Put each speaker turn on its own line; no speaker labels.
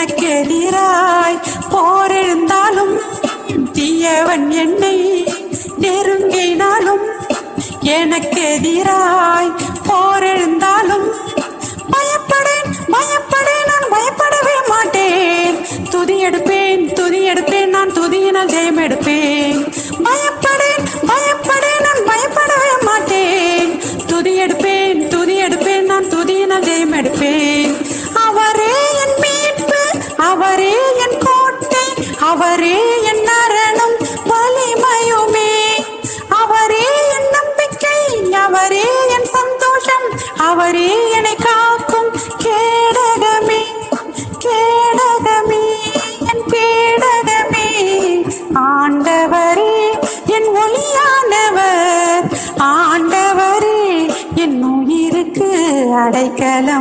எனக்கு எதிராய் போரெழுந்தாலும் தீயவன் என்னை நெருங்கினாலும் எனக்கு எதிராய் போரெழுந்தாலும் பயப்படேன் பயப்படேன் நான் பயப்படவே மாட்டேன். துதி எடுப்பேன் நான் துதியினால் ஜெயம் எடுப்பேன். பயப்படேன் பயப்படேன் நான் பயப்படவே மாட்டேன். துதி எடுப்பேன் நான் துதியினால் ஜெயம் எடுப்பேன். அவரே என் மீட்பு, அவரே என் கோட்டை, அவரே என் அரணும் வலிமையுமே. அவரே என் நம்பிக்கை, அவரே என் சந்தோஷம், அவரே என்னை காக்கும் கேடகமே. கேடகமே என் கேடகமே. ஆண்டவரே என் ஒளியானவர், ஆண்டவரே என் உயிருக்கு அடைக்கலம்.